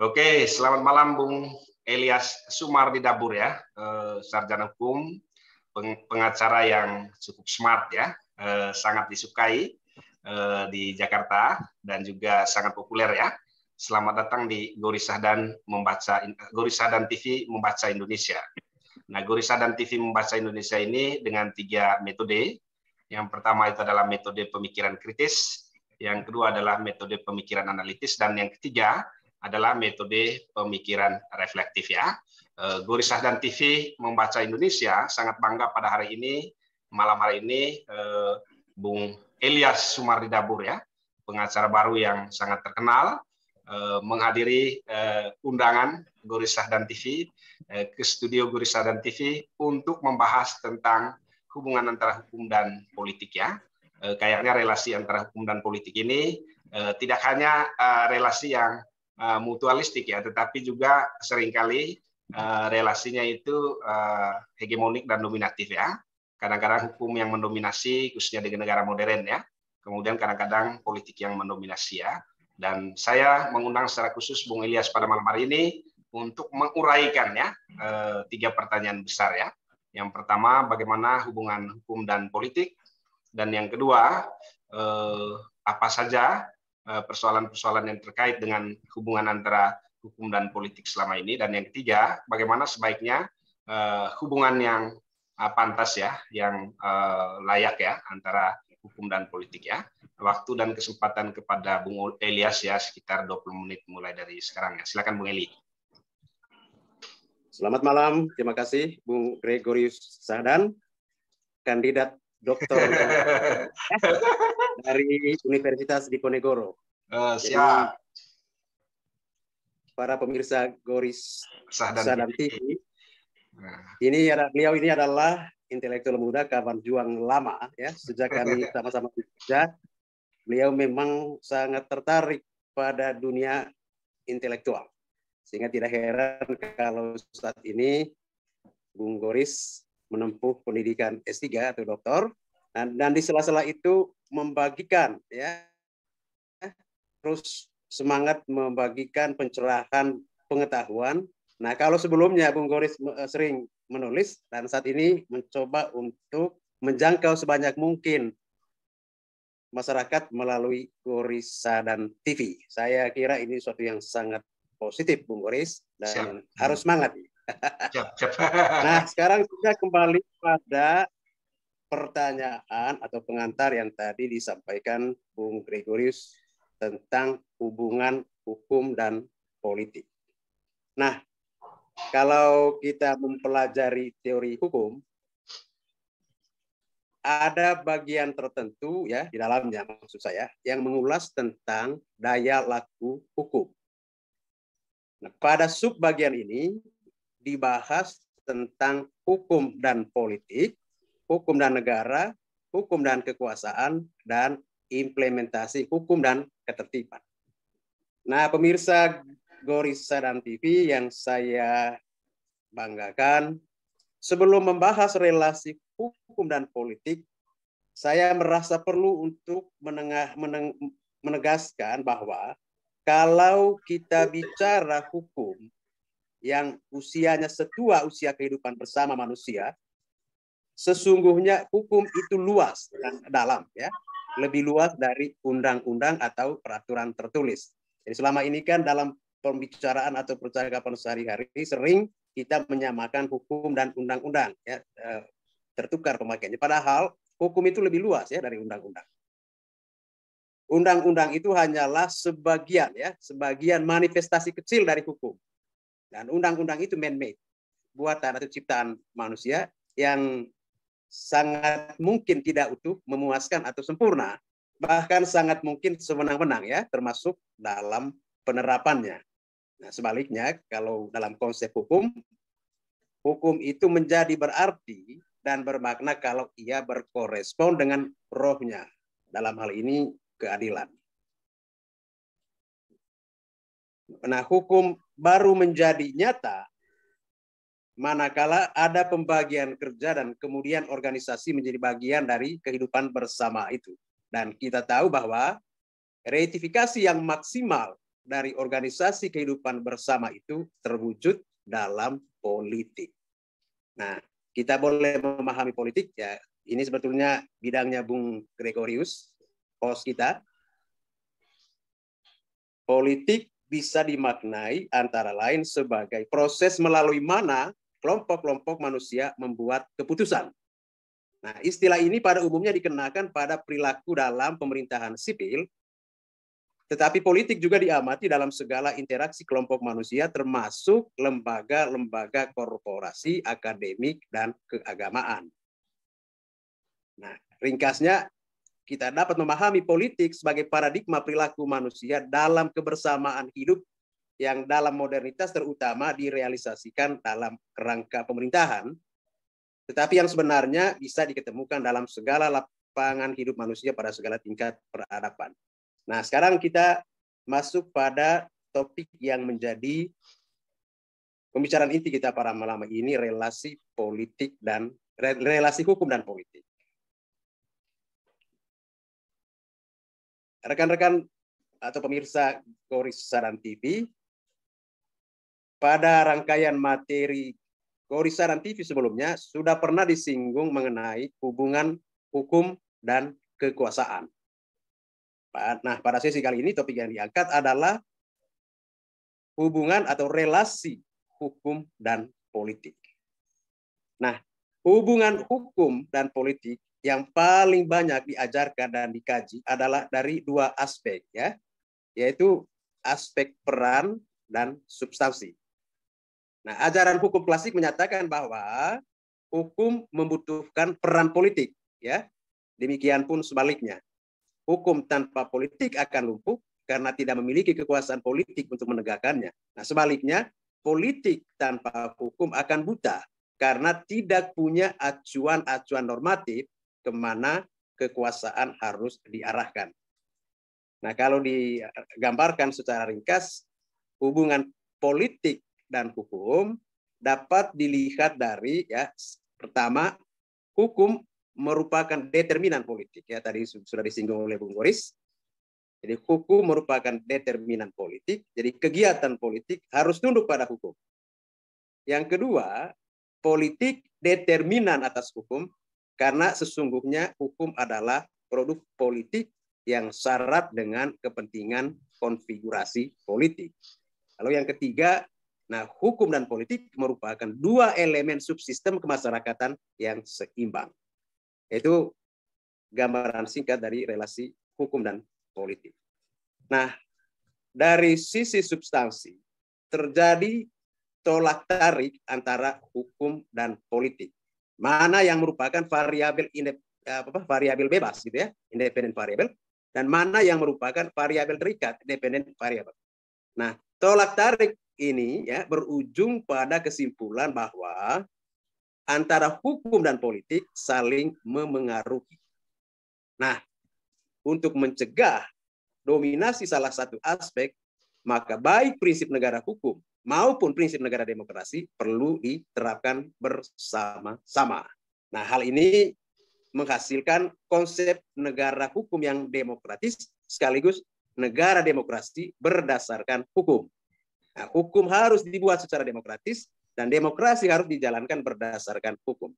Oke, selamat malam Bung Elias Sumardi Dabur ya, sarjana hukum, pengacara yang cukup smart ya, sangat disukai di Jakarta dan juga sangat populer ya. Selamat datang di Gorisah dan TV Membaca Indonesia. Nah, Gorisah dan TV Membaca Indonesia ini dengan 3 metode. Yang pertama itu adalah metode pemikiran kritis, yang kedua adalah metode pemikiran analitis, dan yang ketiga adalah metode pemikiran reflektif ya. Gorisah dan TV Membaca Indonesia sangat bangga pada hari ini, malam hari ini, Bung Elias Sumardi Dabur ya, pengacara baru yang sangat terkenal, menghadiri undangan Gorisah dan TV ke studio Gorisah dan TV untuk membahas tentang hubungan antara hukum dan politik ya. Kayaknya relasi antara hukum dan politik ini tidak hanya relasi yang mutualistik ya, tetapi juga seringkali relasinya itu hegemonik dan dominatif ya. Kadang-kadang hukum yang mendominasi, khususnya di negara modern ya. Kemudian kadang-kadang politik yang mendominasi ya. Dan saya mengundang secara khusus Bung Elias pada malam hari ini untuk menguraikan ya 3 pertanyaan besar ya. Yang pertama, bagaimana hubungan hukum dan politik? Dan yang kedua, apa saja persoalan-persoalan yang terkait dengan hubungan antara hukum dan politik selama ini? Dan yang ketiga, bagaimana sebaiknya hubungan yang pantas ya, yang layak ya antara hukum dan politik ya. Waktu dan kesempatan kepada Bung Elias ya, sekitar 20 menit mulai dari sekarang ya. Silakan Bung Eli. Selamat malam, terima kasih Bung Gregorius Sahdan, kandidat doktor dari Universitas Diponegoro. Siap. Para pemirsa Goris Sahdan TV, beliau ini adalah intelektual muda, kawan juang lama ya. Sejak kami sama-sama bekerja, beliau memang sangat tertarik pada dunia intelektual. Sehingga tidak heran kalau saat ini Bung Goris menempuh pendidikan S3 atau doktor, dan di sela-sela itu membagikan ya, terus semangat membagikan pencerahan pengetahuan. Nah, kalau sebelumnya Bung Goris sering menulis, dan saat ini mencoba untuk menjangkau sebanyak mungkin masyarakat melalui Gorisah dan TV. Saya kira ini suatu yang sangat positif, Bung Goris, dan harus semangat. Nah, sekarang kita kembali pada pertanyaan atau pengantar yang tadi disampaikan Bung Gregorius tentang hubungan hukum dan politik. Nah, kalau kita mempelajari teori hukum, ada bagian tertentu ya di dalamnya, maksud saya, yang mengulas tentang daya laku hukum. Nah, pada subbagian ini dibahas tentang hukum dan politik, hukum dan negara, hukum dan kekuasaan, dan implementasi hukum dan ketertiban. Nah, pemirsa Gorisah dan TV yang saya banggakan, sebelum membahas relasi hukum dan politik, saya merasa perlu untuk menegaskan bahwa kalau kita bicara hukum yang usianya setua usia kehidupan bersama manusia, sesungguhnya hukum itu luas dan dalam ya, lebih luas dari undang-undang atau peraturan tertulis. Jadi selama ini kan dalam pembicaraan atau percakapan sehari-hari sering kita menyamakan hukum dan undang-undang ya, tertukar pemakaiannya. Padahal hukum itu lebih luas ya dari undang-undang. Undang-undang itu hanyalah sebagian ya, sebagian manifestasi kecil dari hukum. Dan undang-undang itu man-made, buatan atau ciptaan manusia yang sangat mungkin tidak utuh, memuaskan atau sempurna, bahkan sangat mungkin sewenang-wenang ya, termasuk dalam penerapannya. Nah, sebaliknya kalau dalam konsep hukum, hukum itu menjadi berarti dan bermakna kalau ia berkorespon dengan rohnya. Dalam hal ini keadilan. Nah, hukum baru menjadi nyata manakala ada pembagian kerja dan kemudian organisasi menjadi bagian dari kehidupan bersama itu. Dan kita tahu bahwa ratifikasi yang maksimal dari organisasi kehidupan bersama itu terwujud dalam politik. Nah, kita boleh memahami politik ya. Ini sebetulnya bidangnya Bung Gregorius, host kita. Politik bisa dimaknai antara lain sebagai proses melalui mana kelompok-kelompok manusia membuat keputusan. Nah, istilah ini pada umumnya dikenakan pada perilaku dalam pemerintahan sipil, tetapi politik juga diamati dalam segala interaksi kelompok manusia, termasuk lembaga-lembaga korporasi, akademik, dan keagamaan. Nah, ringkasnya, kita dapat memahami politik sebagai paradigma perilaku manusia dalam kebersamaan hidup yang dalam modernitas terutama direalisasikan dalam kerangka pemerintahan, tetapi yang sebenarnya bisa diketemukan dalam segala lapangan hidup manusia pada segala tingkat peradaban. Nah, sekarang kita masuk pada topik yang menjadi pembicaraan inti kita pada malam ini, relasi politik dan relasi hukum dan politik. Rekan-rekan atau pemirsa Goris Saran TV, pada rangkaian materi Goris Saran TV sebelumnya sudah pernah disinggung mengenai hubungan hukum dan kekuasaan. Nah, pada sesi kali ini topik yang diangkat adalah hubungan atau relasi hukum dan politik. Nah, hubungan hukum dan politik yang paling banyak diajarkan dan dikaji adalah dari dua aspek, ya, yaitu aspek peran dan substansi. Nah, ajaran hukum klasik menyatakan bahwa hukum membutuhkan peran politik, ya. Demikian pun sebaliknya. Hukum tanpa politik akan lumpuh karena tidak memiliki kekuasaan politik untuk menegakkannya. Nah, sebaliknya, politik tanpa hukum akan buta karena tidak punya acuan-acuan normatif kemana kekuasaan harus diarahkan. Nah, kalau digambarkan secara ringkas, hubungan politik dan hukum dapat dilihat dari, ya, pertama, hukum merupakan determinan politik, ya, tadi sudah disinggung oleh Bung Goris. Jadi hukum merupakan determinan politik, jadi kegiatan politik harus tunduk pada hukum. Yang kedua, politik determinan atas hukum karena sesungguhnya hukum adalah produk politik yang syarat dengan kepentingan konfigurasi politik. Lalu yang ketiga, nah, hukum dan politik merupakan dua elemen subsistem kemasyarakatan yang seimbang. Itu gambaran singkat dari relasi hukum dan politik. Nah, dari sisi substansi terjadi tolak tarik antara hukum dan politik. Mana yang merupakan variabel bebas, gitu ya, independent variable, dan mana yang merupakan variabel terikat, dependent variable. Nah, tolak tarik ini, ya, berujung pada kesimpulan bahwa antara hukum dan politik saling memengaruhi. Nah, untuk mencegah dominasi salah satu aspek, maka baik prinsip negara hukum maupun prinsip negara demokrasi perlu diterapkan bersama-sama. Nah, hal ini menghasilkan konsep negara hukum yang demokratis sekaligus negara demokrasi berdasarkan hukum. Nah, hukum harus dibuat secara demokratis dan demokrasi harus dijalankan berdasarkan hukum.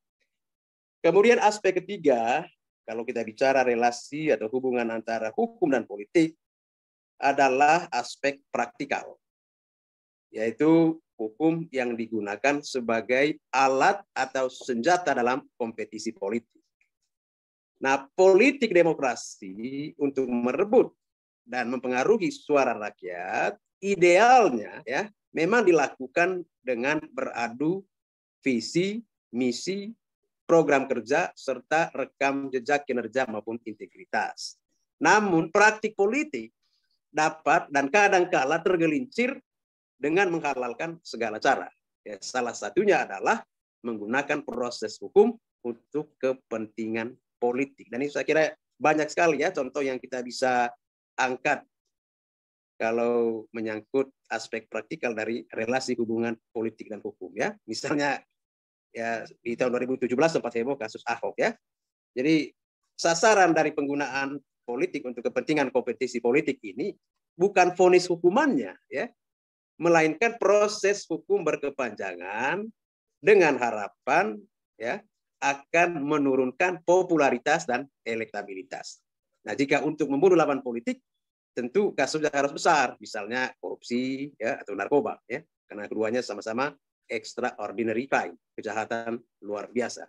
Kemudian aspek ketiga, kalau kita bicara relasi atau hubungan antara hukum dan politik, adalah aspek praktikal, yaitu hukum yang digunakan sebagai alat atau senjata dalam kompetisi politik. Nah, politik demokrasi untuk merebut dan mempengaruhi suara rakyat idealnya, ya, memang dilakukan dengan beradu visi, misi, program kerja, serta rekam jejak kinerja maupun integritas. Namun praktik politik dapat dan kadang-kala tergelincir dengan menghalalkan segala cara. Ya, salah satunya adalah menggunakan proses hukum untuk kepentingan politik. Dan ini saya kira banyak sekali, ya, contoh yang kita bisa angkat kalau menyangkut aspek praktikal dari relasi hubungan politik dan hukum, ya. Misalnya, ya, di tahun 2017 sempat heboh kasus Ahok, ya. Jadi sasaran dari penggunaan politik untuk kepentingan kompetisi politik ini bukan vonis hukumannya, ya, melainkan proses hukum berkepanjangan dengan harapan, ya, akan menurunkan popularitas dan elektabilitas. Nah, jika untuk membunuh lawan politik, tentu kasusnya harus besar, misalnya korupsi, ya, atau narkoba, ya, karena keduanya sama-sama extraordinary crime, kejahatan luar biasa.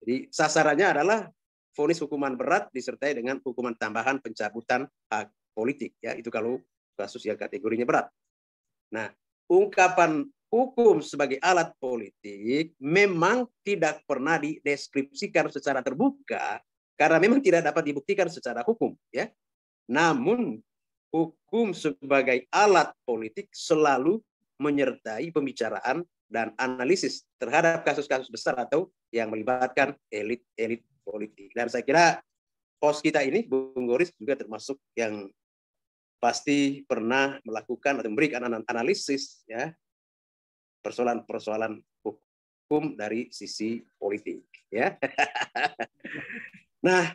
Jadi sasarannya adalah vonis hukuman berat disertai dengan hukuman tambahan pencabutan hak politik, ya, itu kalau kasus yang kategorinya berat. Nah, ungkapan hukum sebagai alat politik memang tidak pernah dideskripsikan secara terbuka karena memang tidak dapat dibuktikan secara hukum, ya. Namun hukum sebagai alat politik selalu menyertai pembicaraan dan analisis terhadap kasus-kasus besar atau yang melibatkan elit-elit politik. Dan saya kira host kita ini, Bung Goris, juga termasuk yang pasti pernah melakukan atau memberikan analisis, ya, persoalan-persoalan hukum dari sisi politik, ya. Nah,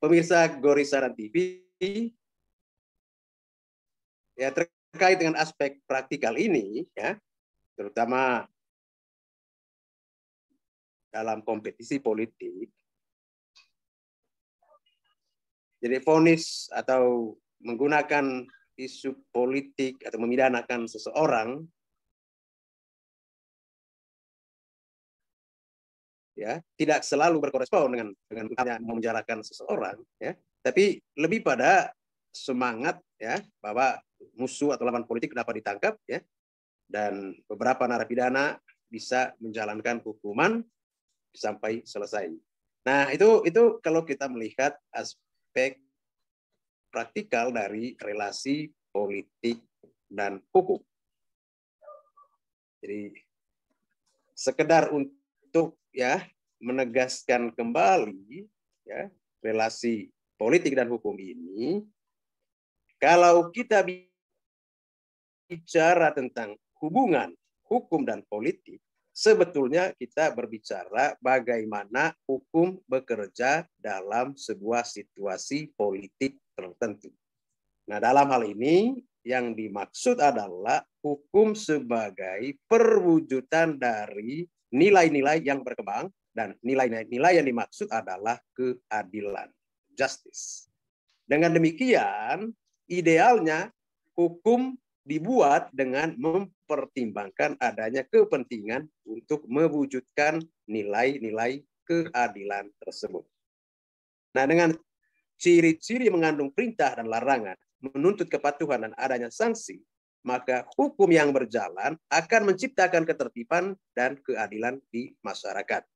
pemirsa Goris Saran TV, ya, terkait dengan aspek praktikal ini, ya, terutama dalam kompetisi politik, jadi vonis atau menggunakan isu politik atau memidanakan seseorang, ya, tidak selalu berkorespon dengan memenjarakan seseorang, ya, tapi lebih pada semangat, ya, bahwa musuh atau lawan politik dapat ditangkap, ya, dan beberapa narapidana bisa menjalankan hukuman sampai selesai. Nah, itu kalau kita melihat aspek praktikal dari relasi politik dan hukum. Jadi sekedar untuk, ya, menegaskan kembali, ya, relasi politik dan hukum ini, kalau kita bicara tentang hubungan hukum dan politik, sebetulnya kita berbicara bagaimana hukum bekerja dalam sebuah situasi politik tertentu. Nah, dalam hal ini yang dimaksud adalah hukum sebagai perwujudan dari nilai-nilai yang berkembang, dan nilai-nilai yang dimaksud adalah keadilan, justice. Dengan demikian, idealnya hukum dibuat dengan mempertimbangkan adanya kepentingan untuk mewujudkan nilai-nilai keadilan tersebut. Nah, dengan ciri-ciri mengandung perintah dan larangan, menuntut kepatuhan dan adanya sanksi, maka hukum yang berjalan akan menciptakan ketertiban dan keadilan di masyarakat.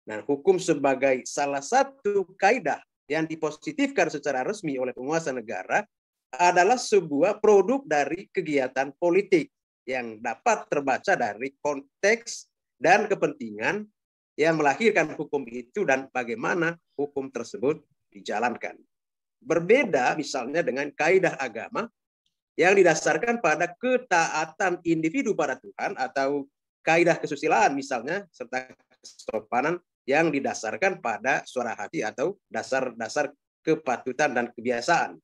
Nah, hukum sebagai salah satu kaidah yang dipositifkan secara resmi oleh penguasa negara adalah sebuah produk dari kegiatan politik yang dapat terbaca dari konteks dan kepentingan yang melahirkan hukum itu dan bagaimana hukum tersebut dijalankan. Berbeda misalnya dengan kaidah agama yang didasarkan pada ketaatan individu pada Tuhan, atau kaidah kesusilaan misalnya, serta kesopanan yang didasarkan pada suara hati atau dasar-dasar kepatutan dan kebiasaan.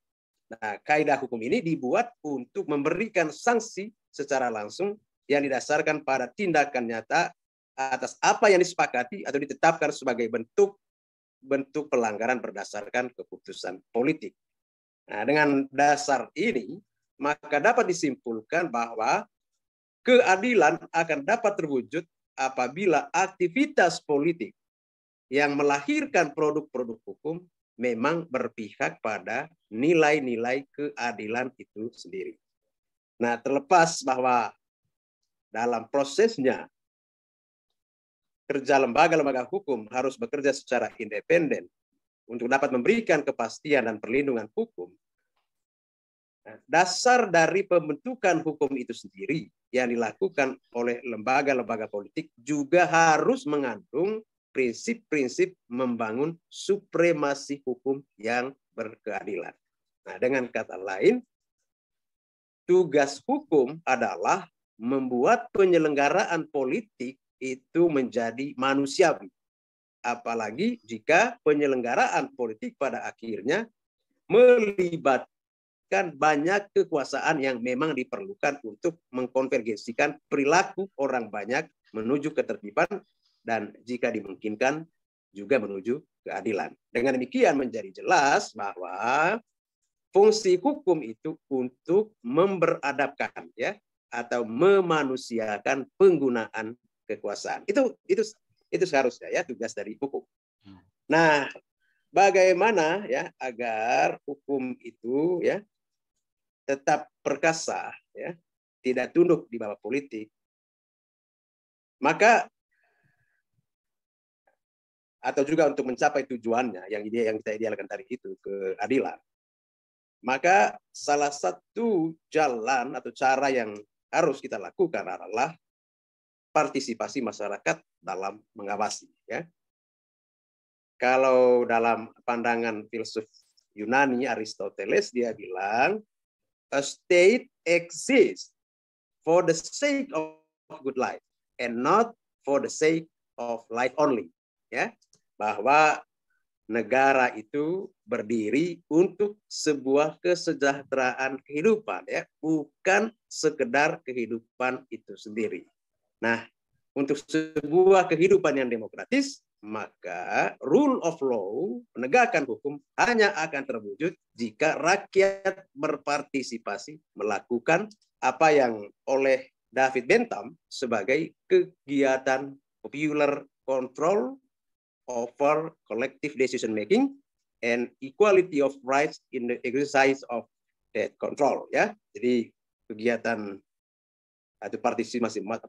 Nah, kaidah hukum ini dibuat untuk memberikan sanksi secara langsung yang didasarkan pada tindakan nyata atas apa yang disepakati atau ditetapkan sebagai bentuk pelanggaran berdasarkan keputusan politik. Nah, dengan dasar ini, maka dapat disimpulkan bahwa keadilan akan dapat terwujud apabila aktivitas politik yang melahirkan produk-produk hukum memang berpihak pada nilai-nilai keadilan itu sendiri. Nah, terlepas bahwa dalam prosesnya kerja lembaga-lembaga hukum harus bekerja secara independen untuk dapat memberikan kepastian dan perlindungan hukum, dasar dari pembentukan hukum itu sendiri yang dilakukan oleh lembaga-lembaga politik juga harus mengandung prinsip-prinsip membangun supremasi hukum yang berkeadilan. Nah, dengan kata lain, tugas hukum adalah membuat penyelenggaraan politik itu menjadi manusiawi. Apalagi jika penyelenggaraan politik pada akhirnya melibatkan menempatkan banyak kekuasaan yang memang diperlukan untuk mengkonvergensikan perilaku orang banyak menuju ketertiban dan jika dimungkinkan juga menuju keadilan. Dengan demikian menjadi jelas bahwa fungsi hukum itu untuk memberadabkan ya atau memanusiakan penggunaan kekuasaan. Itu seharusnya ya tugas dari hukum. Nah, bagaimana ya agar hukum itu ya tetap perkasa ya, tidak tunduk di bawah politik. Maka atau juga untuk mencapai tujuannya yang kita idealkan tadi itu keadilan. Maka salah satu jalan atau cara yang harus kita lakukan adalah partisipasi masyarakat dalam mengawasi ya. Kalau dalam pandangan filsuf Yunani Aristoteles dia bilang a state exists for the sake of good life and not for the sake of life only ya, bahwa negara itu berdiri untuk sebuah kesejahteraan kehidupan ya, bukan sekedar kehidupan itu sendiri. Nah, untuk sebuah kehidupan yang demokratis, maka rule of law, penegakan hukum hanya akan terwujud jika rakyat berpartisipasi melakukan apa yang oleh David Bentham sebagai kegiatan popular control over collective decision making and equality of rights in the exercise of that control ya. Jadi kegiatan atau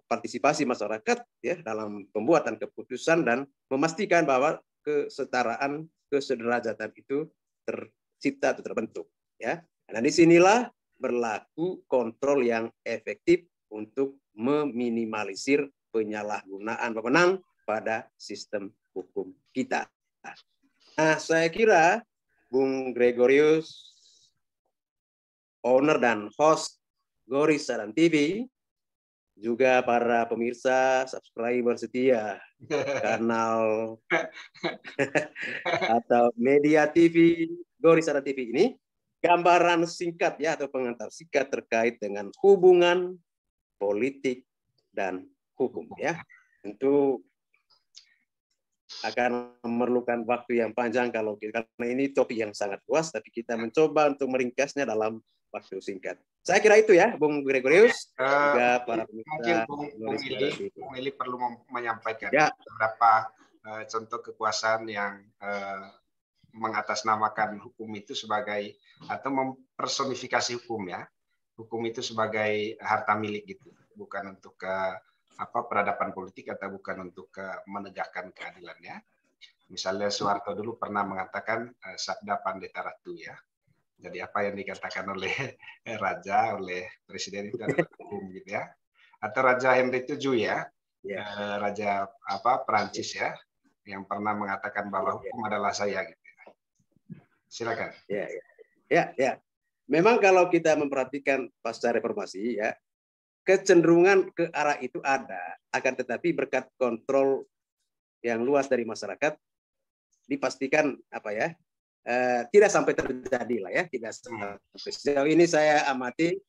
partisipasi masyarakat ya dalam pembuatan keputusan dan memastikan bahwa kesetaraan, kesederajatan itu tercipta atau terbentuk ya. Dan disinilah berlaku kontrol yang efektif untuk meminimalisir penyalahgunaan wewenang pada sistem hukum kita. Nah, saya kira Bung Gregorius, owner dan host Goris Saran TV, juga para pemirsa, subscriber setia kanal atau media TV Goris Saran TV ini, gambaran singkat ya atau pengantar singkat terkait dengan hubungan politik dan hukum ya. Tentu akan memerlukan waktu yang panjang karena ini topik yang sangat luas, tapi kita mencoba untuk meringkasnya dalam waktu singkat. Saya kira itu ya, Bung Gregorius, juga para pemirsa. Mungkin Bung Eli perlu menyampaikan beberapa contoh kekuasaan yang mengatasnamakan hukum itu sebagai atau mempersonifikasi hukum ya, hukum itu sebagai harta milik gitu, bukan untuk peradaban politik atau bukan untuk menegakkan keadilan ya. Misalnya Soeharto dulu pernah mengatakan sabda pandeta ratu ya. Jadi apa yang dikatakan oleh raja, oleh presiden itu adalah hukum gitu ya. Atau Raja Henry VII ya, raja Perancis ya, yang pernah mengatakan bahwa hukum adalah saya gitu. Silakan. Ya. Memang kalau kita memperhatikan pasca reformasi ya, kecenderungan ke arah itu ada, akan tetapi berkat kontrol yang luas dari masyarakat dipastikan tidak sampai terjadi lah ya, tidak sampai. Sejauh ini saya amati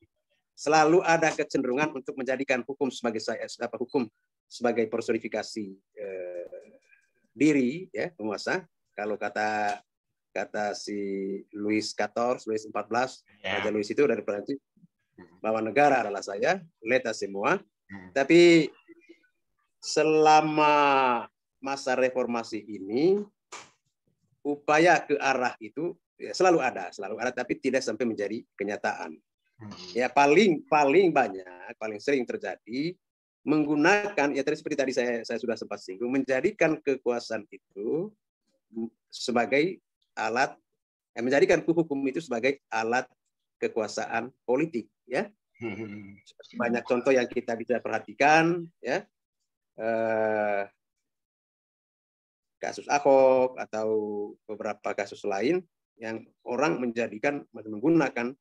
selalu ada kecenderungan untuk menjadikan hukum sebagai personifikasi diri ya penguasa. Kalau kata si Louis XIV, Louis XIV, Raja Louis itu dari Perancis, bahwa negara adalah saya, leta semua. Tapi selama masa reformasi ini, upaya ke arah itu ya, selalu ada, tapi tidak sampai menjadi kenyataan. Ya paling banyak, paling sering terjadi menggunakan ya seperti tadi saya sudah sempat singgung, menjadikan kekuasaan itu sebagai alat, menjadikan hukum itu sebagai alat kekuasaan politik ya. Banyak contoh yang kita bisa perhatikan ya, kasus Ahok atau beberapa kasus lain yang orang menggunakan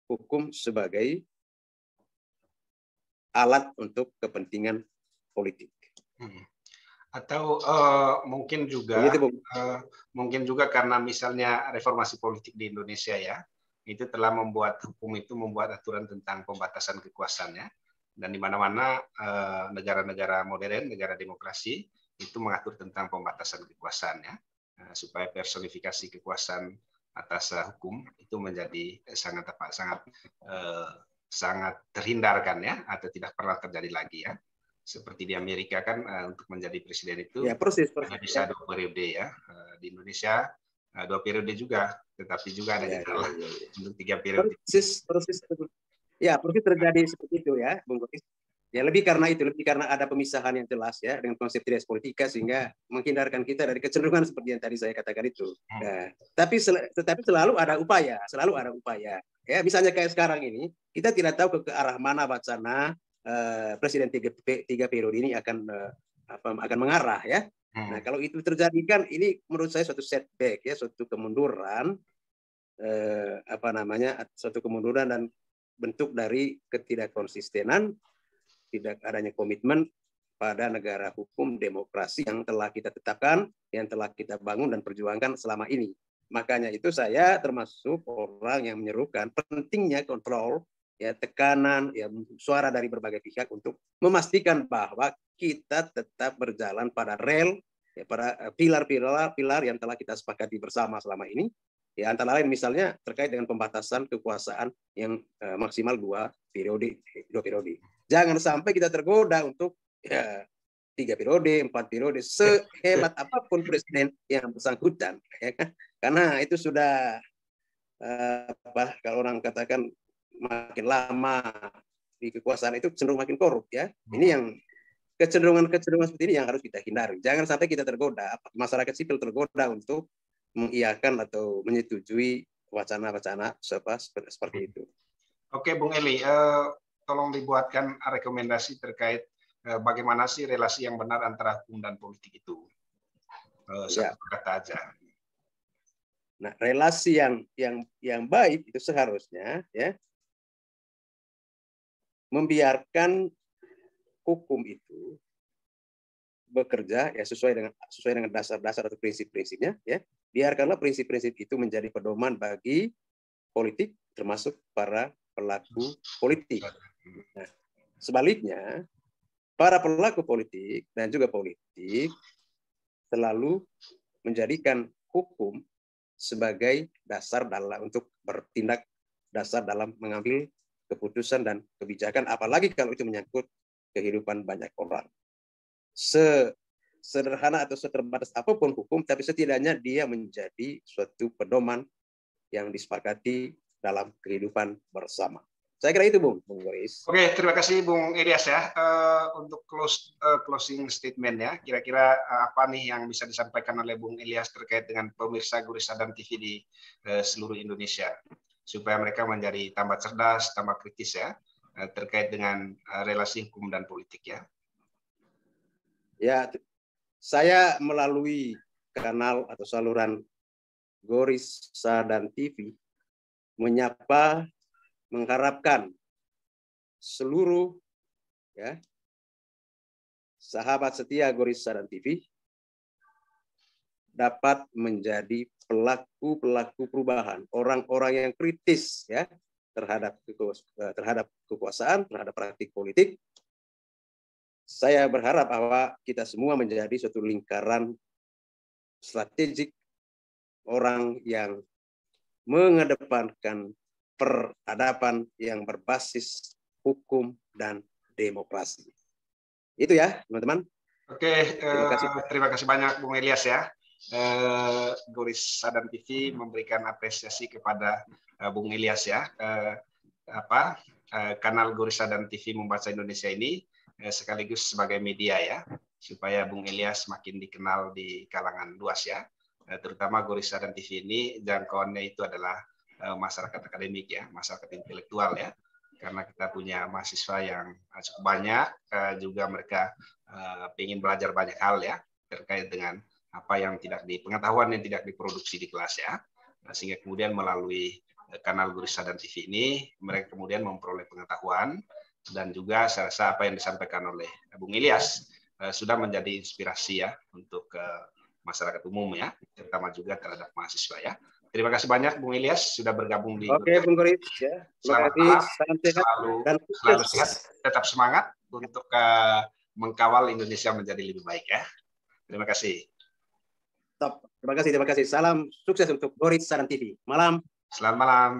hukum sebagai alat untuk kepentingan politik. Atau mungkin juga karena misalnya reformasi politik di Indonesia ya, itu telah membuat hukum itu membuat aturan tentang pembatasan kekuasaan ya. Dan di mana-mana negara-negara modern, negara demokrasi itu mengatur tentang pembatasan kekuasaan ya, supaya personifikasi kekuasaan atas hukum itu menjadi sangat terhindarkan ya, atau tidak pernah terjadi lagi ya. Seperti di Amerika kan untuk menjadi presiden itu ya, persis, bisa 2 periode ya. Di Indonesia 2 periode juga, tetapi juga ada jeda untuk 3 periode. Persis ya, persis terjadi seperti itu ya, Bung Goris. Ya lebih karena ada pemisahan yang jelas ya dengan konsep trias politika sehingga menghindarkan kita dari kecenderungan seperti yang tadi saya katakan itu. Nah, tapi selalu ada upaya, Ya, misalnya kayak sekarang ini kita tidak tahu ke arah mana wacana presiden tiga periode ini akan mengarah ya. Nah, kalau itu terjadi kan ini menurut saya suatu setback ya, suatu kemunduran suatu kemunduran dan bentuk dari ketidakkonsistenan, tidak adanya komitmen pada negara hukum demokrasi yang telah kita tetapkan, yang telah kita bangun dan perjuangkan selama ini. Makanya itu saya termasuk orang yang menyerukan pentingnya kontrol, ya tekanan, ya suara dari berbagai pihak untuk memastikan bahwa kita tetap berjalan pada rel, ya pada pilar-pilar yang telah kita sepakati bersama selama ini. Ya, antara lain misalnya terkait dengan pembatasan kekuasaan yang maksimal 2 periode. Jangan sampai kita tergoda untuk 3 periode, 4 periode, sehebat apapun presiden yang bersangkutan, ya kan? Karena itu sudah kalau orang katakan makin lama di kekuasaan itu cenderung makin korup ya. Ini yang kecenderungan seperti ini yang harus kita hindari. Jangan sampai kita tergoda, masyarakat sipil tergoda untuk mengiyakan atau menyetujui wacana-wacana seperti itu. Oke, Bung Eli, tolong dibuatkan rekomendasi terkait bagaimana sih relasi yang benar antara hukum dan politik itu. Satu kata aja. Nah, relasi yang baik itu seharusnya ya membiarkan hukum itu bekerja ya sesuai dengan dasar-dasar atau prinsip-prinsipnya ya. Biarkanlah prinsip-prinsip itu menjadi pedoman bagi politik termasuk para pelaku politik. Nah, sebaliknya, para pelaku politik dan juga politik selalu menjadikan hukum sebagai dasar untuk bertindak, dasar dalam mengambil keputusan dan kebijakan, apalagi kalau itu menyangkut kehidupan banyak orang. Sederhana atau seterbatas apapun hukum, tapi setidaknya dia menjadi suatu pedoman yang disepakati dalam kehidupan bersama. Saya kira itu, Bung Boris. Oke, terima kasih Bung Ilyas ya untuk closing statement ya. Kira-kira apa nih yang bisa disampaikan oleh Bung Ilyas terkait dengan pemirsa Gurih Sadam TV di seluruh Indonesia supaya mereka menjadi tambah cerdas, tambah kritis ya terkait dengan relasi hukum dan politik ya. Ya, saya melalui kanal atau saluran Gurih Sadam TV mengharapkan seluruh ya sahabat setia Gurih Sadam TV dapat menjadi pelaku perubahan, orang-orang yang kritis ya terhadap kekuasaan, terhadap praktik politik. Saya berharap bahwa kita semua menjadi suatu lingkaran strategik orang yang mengedepankan peradaban yang berbasis hukum dan demokrasi. Itu ya, teman-teman. Oke, terima kasih banyak Bung Ilyas ya. Gurih Sadam TV memberikan apresiasi kepada Bung Ilyas ya. Kanal Gurih Sadam TV Membaca Indonesia ini sekaligus sebagai media ya, supaya Bung Ilyas makin dikenal di kalangan luas ya. Terutama Gurih Sadam TV ini jangkauannya itu adalah masyarakat akademik ya, masyarakat intelektual ya, karena kita punya mahasiswa yang cukup banyak, juga mereka ingin belajar banyak hal ya terkait dengan apa yang pengetahuan yang tidak diproduksi di kelas ya, sehingga kemudian melalui kanal Gurih Sadam TV ini mereka kemudian memperoleh pengetahuan dan juga saya rasa apa yang disampaikan oleh Bung Ilyas sudah menjadi inspirasi ya untuk masyarakat umum ya, terutama juga terhadap mahasiswa ya. Terima kasih banyak Bung Ilyas sudah bergabung di Oke, Bung Goris. Ya, terima Selamat kasih. malam, Salam sehat dan selalu sukses. sehat, tetap semangat untuk mengkawal Indonesia menjadi lebih baik ya. Terima kasih. Top. Terima kasih, terima kasih. Salam sukses untuk Goris Saran TV. Malam. Selamat malam.